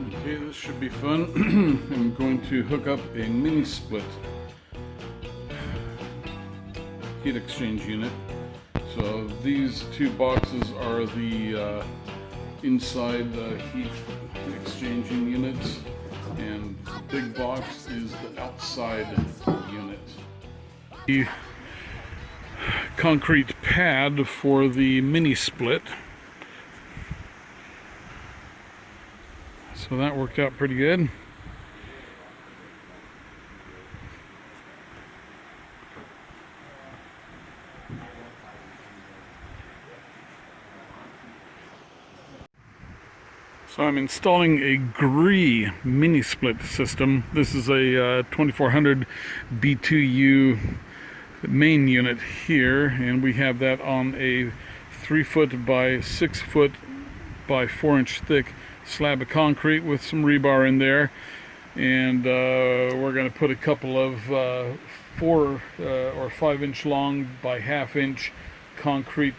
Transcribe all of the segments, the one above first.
Okay, this should be fun. I'm going to hook up a mini split heat exchange unit. So these two boxes are the inside heat exchanging units, and the big box is the outside unit. The concrete pad for the mini split. So that worked out pretty good. So I'm installing a Gree mini split system. This is a 2400 BTU main unit here, and we have that on a 3 foot by 6 foot by 4 inch thick slab of concrete with some rebar in there, and we're going to put a couple of 4 or 5 inch long by ½ inch concrete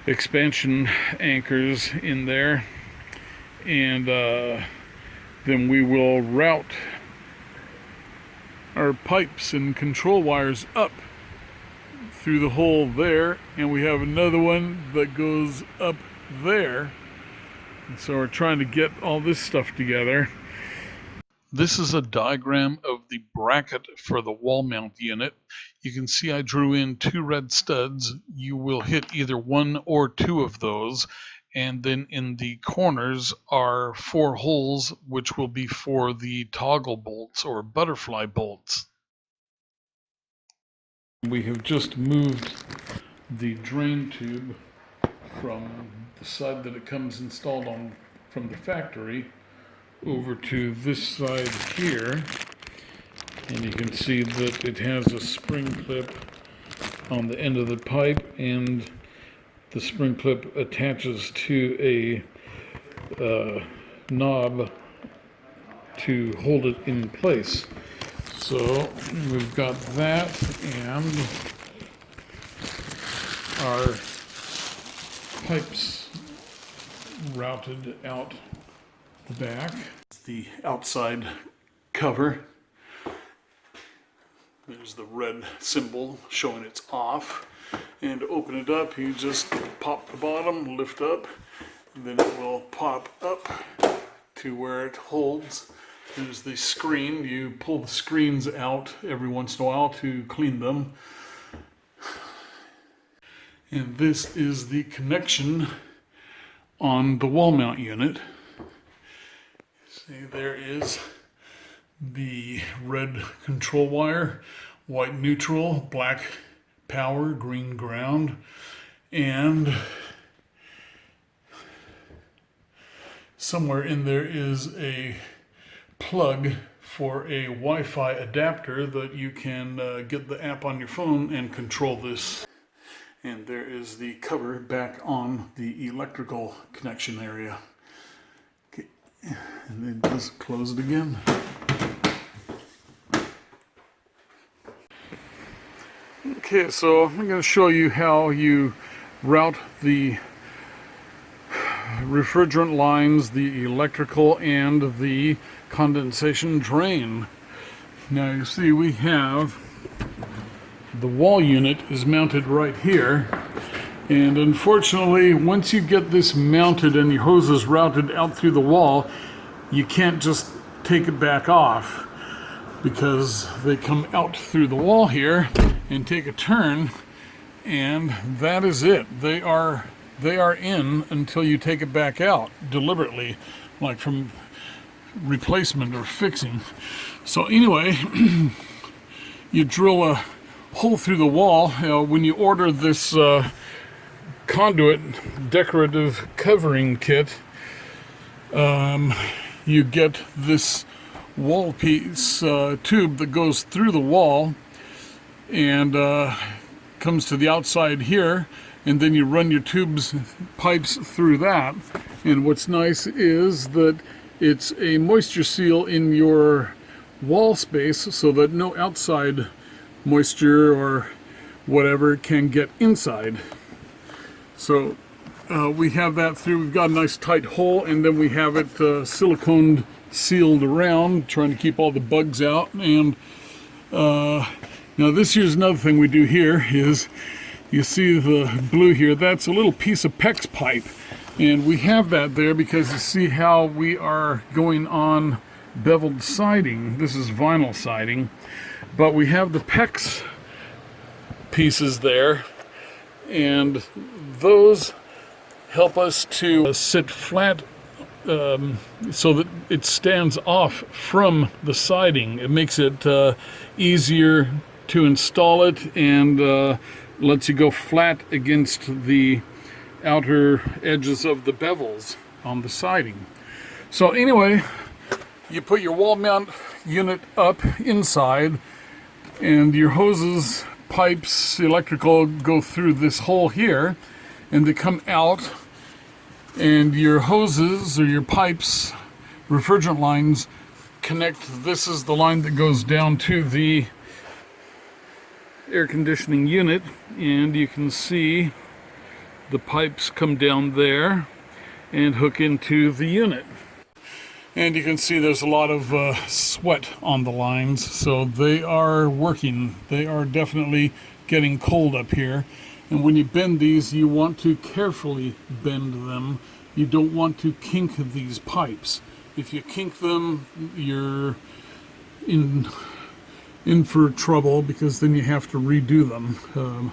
expansion anchors in there, and then we will route our pipes and control wires up through the hole there, and we have another one that goes up there. And so we're trying to get all this stuff together. This is a diagram of the bracket for the wall mount unit. You can see I drew in 2 red studs. You will hit either 1 or 2 of those. And then in the corners are 4 holes, which will be for the toggle bolts or butterfly bolts. We have just moved the drain tube from the side that it comes installed on from the factory over to this side here, and you can see that it has a spring clip on the end of the pipe, and the spring clip attaches to a knob to hold it in place. So we've got that, and our pipes routed out the back. It's the outside cover. There's the red symbol showing it's off. And to open it up, you just pop the bottom, lift up, and then it will pop up to where it holds. There's the screen. You pull the screens out every once in a while to clean them. And this is the connection on the wall mount unit. See, there is the red control wire, white neutral, black power, green ground, and somewhere in there is a plug for a Wi-Fi adapter that you can get the app on your phone and control this. And there is the cover back on the electrical connection area. Okay. And then just close it again. Okay, so I'm going to show you how you route the refrigerant lines, the electrical, and the condensation drain. Now you see we have the wall unit is mounted right here, and unfortunately once you get this mounted and your hose is routed out through the wall, you can't just take it back off, because they come out through the wall here and take a turn, and that is it. They are in until you take it back out deliberately, like from replacement or fixing. So anyway, you drill a hole through the wall. When you order this conduit decorative covering kit, you get this wall piece tube that goes through the wall and comes to the outside here, and then you run your pipes through that. And what's nice is that it's a moisture seal in your wall space so that no outside moisture or whatever can get inside. So we have that through. We've got a nice tight hole, and then we have it siliconed sealed around, trying to keep all the bugs out. And now this here's another thing we do here is, you see the blue here, that's a little piece of PEX pipe. And we have that there because you see how we are going on beveled siding. This is vinyl siding, but we have the PEX pieces there, and those help us to sit flat so that it stands off from the siding. It makes it easier to install it, and lets you go flat against the outer edges of the bevels on the siding. So anyway, you put your wall mount unit up inside, and your hoses, pipes, electrical go through this hole here, and they come out, and your hoses or your pipes, refrigerant lines, connect. This is the line that goes down to the air conditioning unit, and you can see the pipes come down there and hook into the unit. And you can see there's a lot of sweat on the lines, so they are working. They are definitely getting cold up here. And when you bend these, you want to carefully bend them. You don't want to kink these pipes. If you kink them, you're in for trouble, because then you have to redo them.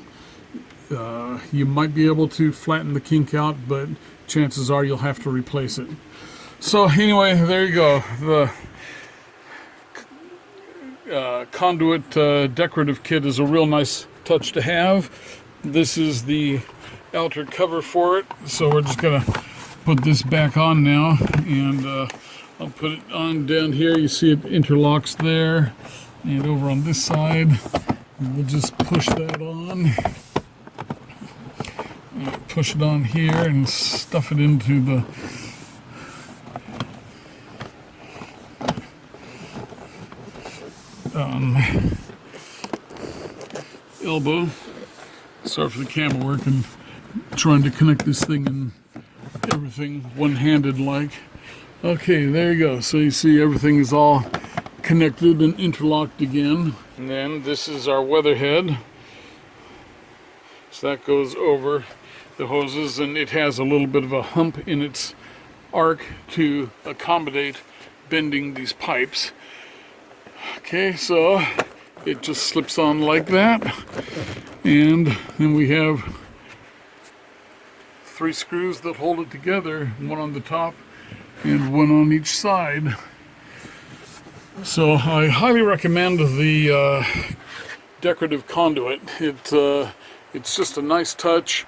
You might be able to flatten the kink out, but chances are you'll have to replace it. So anyway, there you go. The conduit decorative kit is a real nice touch to have. This is the outer cover for it, so we're just gonna put this back on now, and I'll put it on down here. You see it interlocks there, and over on this side we'll just push that on, push it on here, and stuff it into the elbow. Sorry for the camera work and trying to connect this thing and everything one-handed like. Okay, there you go. So you see everything is all connected and interlocked again. And then this is our weather head. So that goes over the hoses, and it has a little bit of a hump in its arc to accommodate bending these pipes. Okay, so it just slips on like that, and then we have 3 screws that hold it together, one on the top and one on each side. So I highly recommend the decorative conduit. It's just a nice touch,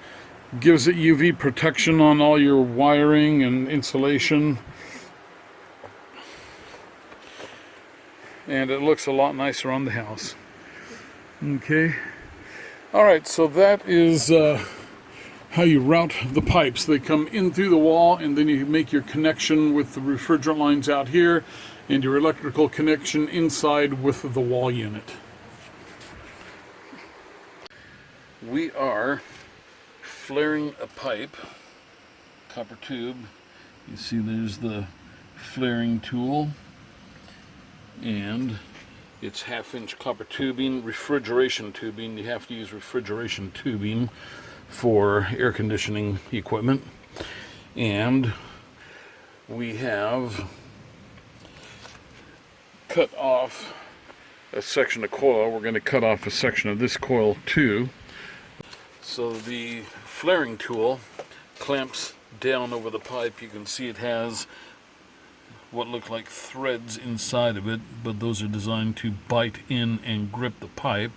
gives it UV protection on all your wiring and insulation, and it looks a lot nicer on the house. Okay, all right, so that is how you route the pipes. They come in through the wall, and then you make your connection with the refrigerant lines out here, and your electrical connection inside with the wall unit. We are flaring a pipe, copper tube. You see there's the flaring tool, and it's 1/2-inch copper tubing, refrigeration tubing. You have to use refrigeration tubing for air conditioning equipment. And we have cut off a section of coil. We're going to cut off a section of this coil too. So the flaring tool clamps down over the pipe. You can see it has what look like threads inside of it, but those are designed to bite in and grip the pipe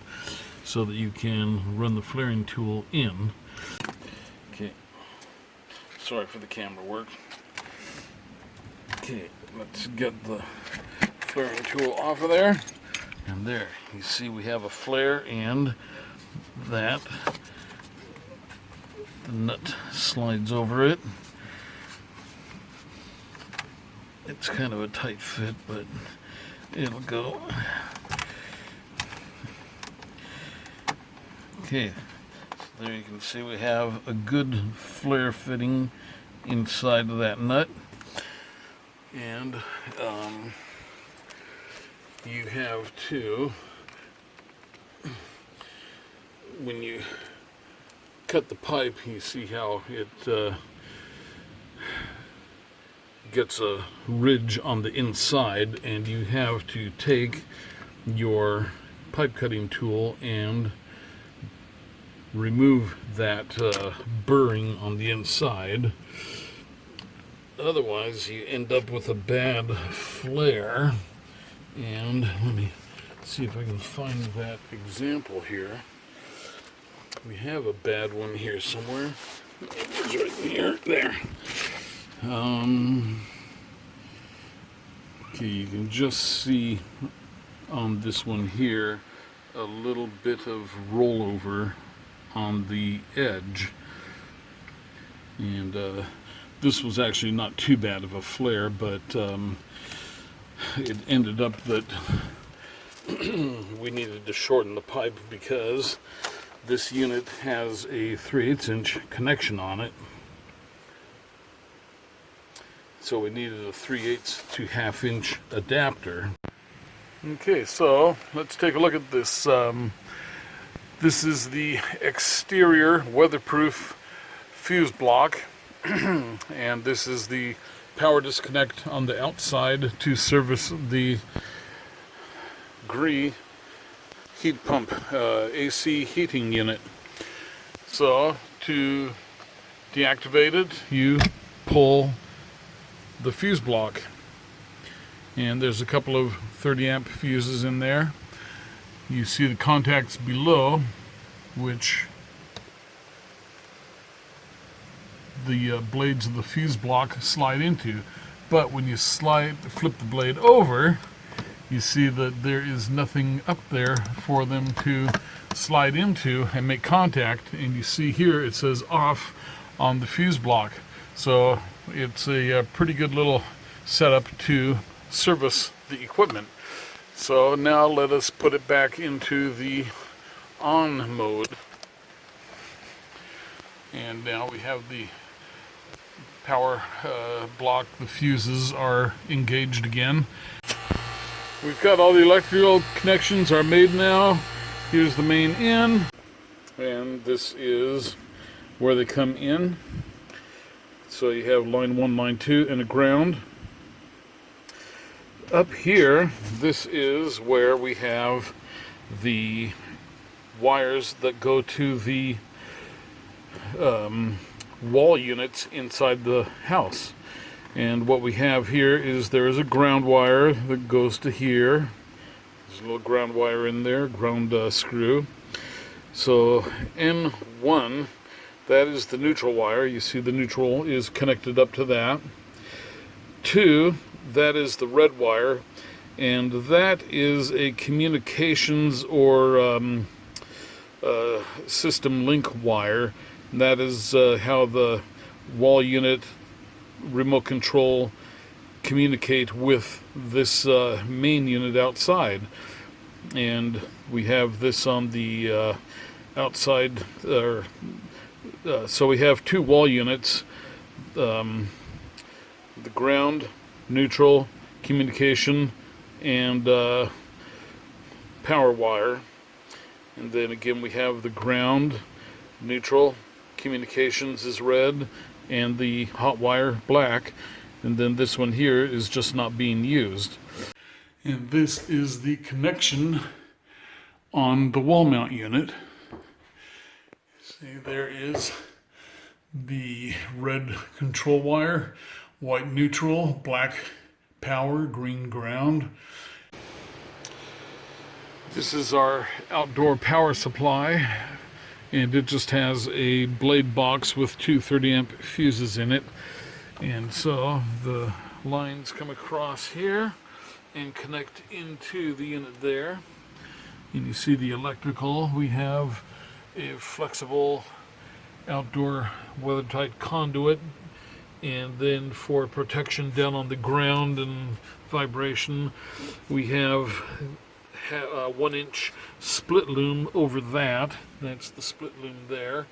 so that you can run the flaring tool in. Okay, sorry for the camera work. Okay, let's get the flaring tool off of there, and there you see we have a flare, and that the nut slides over it. It's kind of a tight fit, but it'll go. There you can see we have a good flare fitting inside of that nut. And you have to, when you cut the pipe, you see how it gets a ridge on the inside, and you have to take your pipe cutting tool and remove that burring on the inside. Otherwise you end up with a bad flare. And let me see if I can find that example here. We have a bad one here somewhere. It's right here. There. Okay, you can just see on this one here a little bit of rollover on the edge. And this was actually not too bad of a flare, but it ended up that we needed to shorten the pipe because this unit has a 3/8 inch connection on it. So we needed a 3/8 to 1/2 inch adapter. Okay, so let's take a look at this. This is the exterior weatherproof fuse block, and this is the power disconnect on the outside to service the Gree heat pump AC heating unit. So to deactivate it, you pull the fuse block, and there's a couple of 30 amp fuses in there. You see the contacts below, which the blades of the fuse block slide into. But when you flip the blade over, you see that there is nothing up there for them to slide into and make contact. And you see here it says off on the fuse block. So it's a pretty good little setup to service the equipment. So now let us put it back into the on mode. And now we have the power block. The fuses are engaged again. We've got all the electrical connections are made now. Here's the main in, and this is where they come in. So you have line 1, line 2, and a ground. Up here, this is where we have the wires that go to the wall units inside the house. And what we have here is there is a ground wire that goes to here. There's a little ground wire in there, ground screw. So N1, that is the neutral wire. You see the neutral is connected up to that. 2, that is the red wire, and that is a communications or system link wire. And that is how the wall unit remote control communicate with this main unit outside. And we have this on the outside. So we have 2 wall units, the ground, neutral, communication, and power wire. And then again we have the ground, neutral, communications is red, and the hot wire black. And then this one here is just not being used. And this is the connection on the wall mount unit. See, there is the red control wire, white neutral, black power, green ground. This is our outdoor power supply, and it just has a blade box with 2 30 amp fuses in it. And so the lines come across here and connect into the unit there. And you see the electrical. We have a flexible outdoor weather-tight conduit, and then for protection down on the ground and vibration, we have 1-inch split loom over that. That's the split loom there.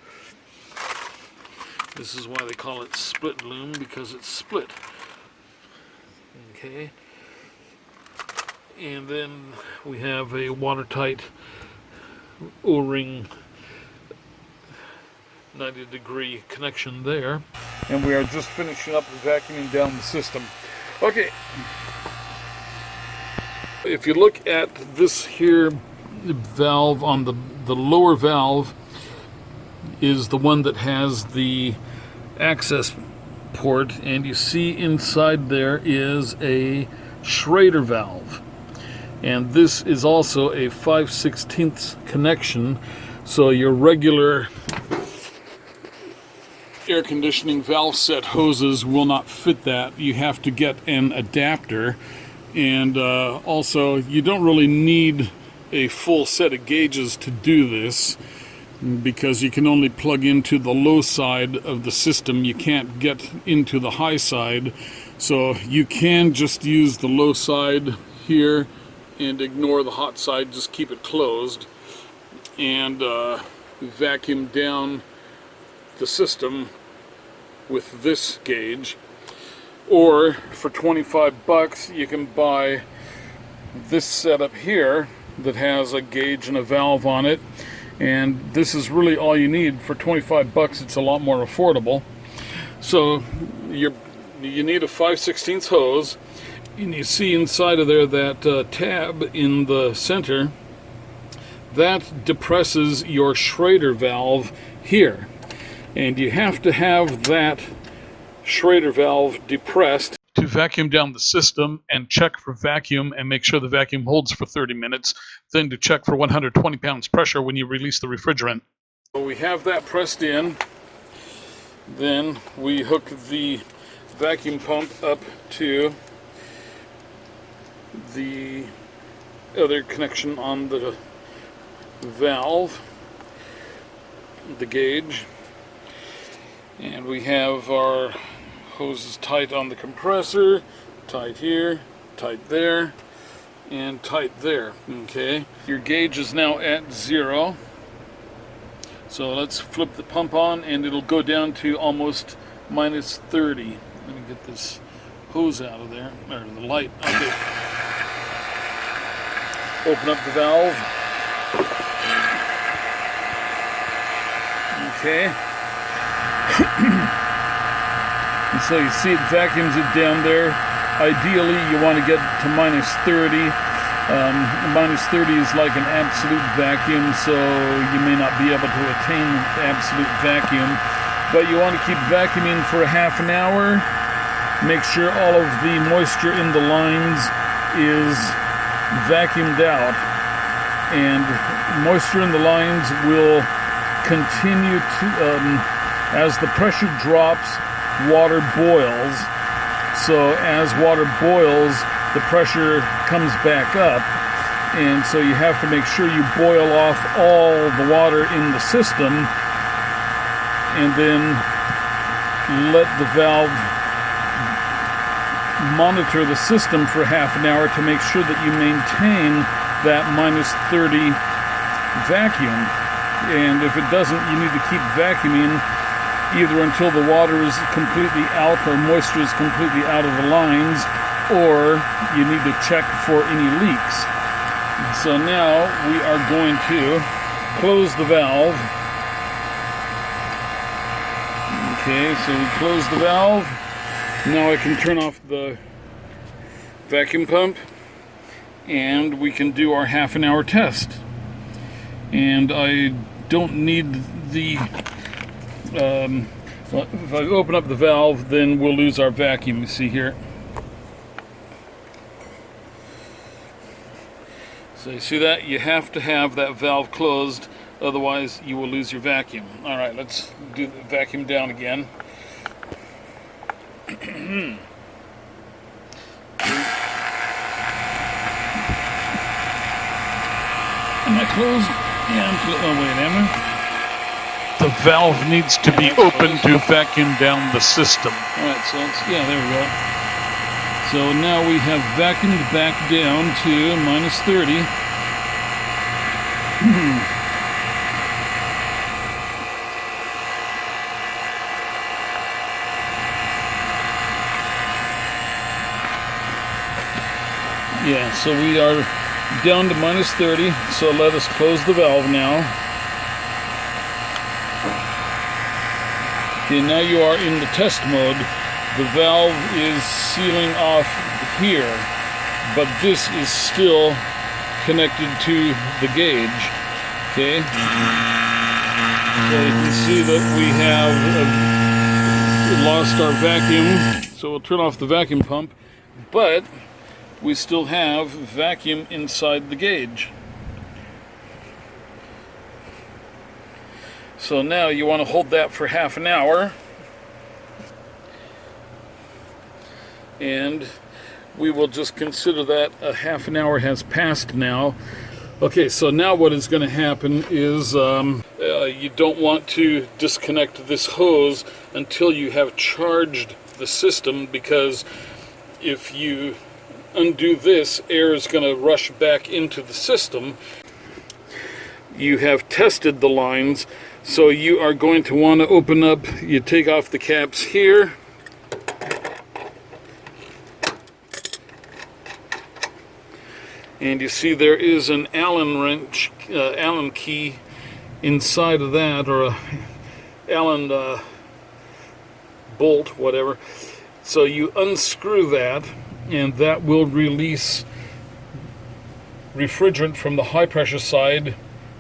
This is why they call it split loom, because it's split. Okay. And then we have a watertight O-ring 90-degree connection there. And we are just finishing up vacuuming down the system. Okay. If you look at this here valve on the lower valve is the one that has the access port, and you see inside there is a Schrader valve, and this is also a 5/16 connection, so your regular air conditioning valve set hoses will not fit that. You have to get an adapter, and also you don't really need a full set of gauges to do this, because you can only plug into the low side of the system. You can't get into the high side, so you can just use the low side here and ignore the hot side, just keep it closed, and vacuum down the system with this gauge. Or for 25 bucks you can buy this setup here that has a gauge and a valve on it, and this is really all you need. For 25 bucks it's a lot more affordable. So you need a 5/16 hose, and you see inside of there that tab in the center that depresses your Schrader valve here, and you have to have that Schrader valve depressed to vacuum down the system and check for vacuum and make sure the vacuum holds for 30 minutes, then to check for 120 pounds pressure when you release the refrigerant. So we have that pressed in, then we hook the vacuum pump up to the other connection on the valve, the gauge, and we have our hoses tight on the compressor, tight here, tight there, and tight there. Okay, your gauge is now at 0, so let's flip the pump on and it'll go down to almost -30. Let me get this hose out of there, or the light. Okay. Open up the valve. Okay. And so you see it vacuums it down there. Ideally, you want to get to -30. -30 is like an absolute vacuum, so you may not be able to attain absolute vacuum. But you want to keep vacuuming for a half an hour. Make sure all of the moisture in the lines is vacuumed out. And moisture in the lines will continue to, as the pressure drops, water boils. So as water boils, the pressure comes back up, and so you have to make sure you boil off all the water in the system, and then let the valve monitor the system for half an hour to make sure that you maintain that -30 vacuum. And if it doesn't, you need to keep vacuuming either until the water is completely out or moisture is completely out of the lines, or you need to check for any leaks. So now we are going to close the valve. Okay, so we close the valve. Now I can turn off the vacuum pump and we can do our half an hour test. And I don't need the well, if I open up the valve, then we'll lose our vacuum. You see here. So you see that? You have to have that valve closed, otherwise you will lose your vacuum. All right, let's do the vacuum down again. Am I closed? Yeah, I'm closed. Oh, wait, am I? The valve needs to be open to vacuum down the system. Alright, so let's, yeah, there we go. So now we have vacuumed back down to -30. Yeah, so we are down to minus 30, so let us close the valve now. Okay, now you are in the test mode. The valve is sealing off here, but this is still connected to the gauge. Okay, so you can see that we have lost our vacuum, so we'll turn off the vacuum pump, but we still have vacuum inside the gauge. So now you want to hold that for half an hour, and we will just consider that a half an hour has passed now. Okay, so now what is going to happen is you don't want to disconnect this hose until you have charged the system, because if you undo this, air is going to rush back into the system. You have tested the lines, so you are going to want to open up, you take off the caps here, and you see there is an Allen wrench, Allen key inside of that, or a Allen bolt, whatever. So you unscrew that, and that will release refrigerant from the high pressure side,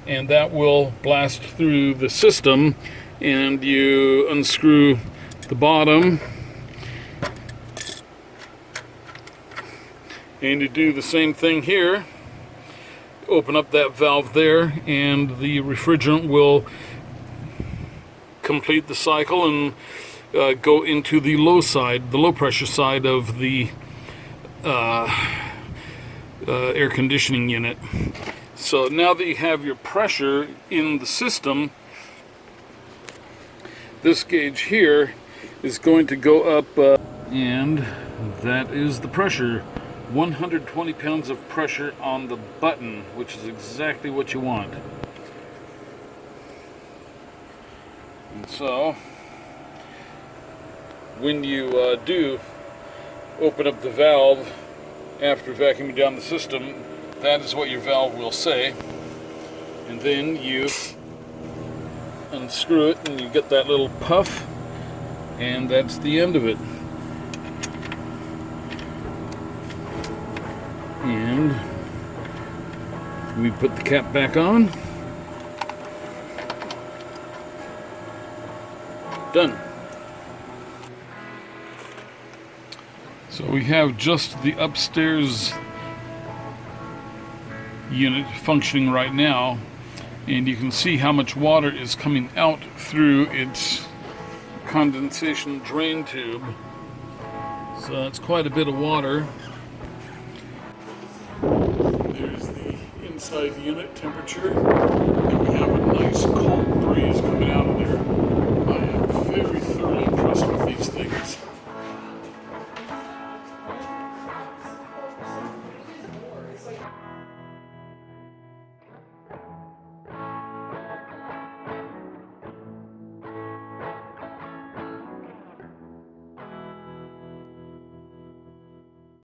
and that will blast through the system. And you unscrew the bottom, and you do the same thing here. Open up that valve there, and the refrigerant will complete the cycle and go into the low side, the low pressure side of the air conditioning unit. So now that you have your pressure in the system, this gauge here is going to go up, and that is the pressure. 120 pounds of pressure on the button, which is exactly what you want. And so when you do open up the valve after vacuuming down the system, that is what your valve will say. And then you unscrew it and you get that little puff, and that's the end of it. And we put the cap back on. Done. So we have just the upstairs unit functioning right now, and you can see how much water is coming out through its condensation drain tube. So it's quite a bit of water. There's the inside unit temperature, and we have a nice cold breeze coming out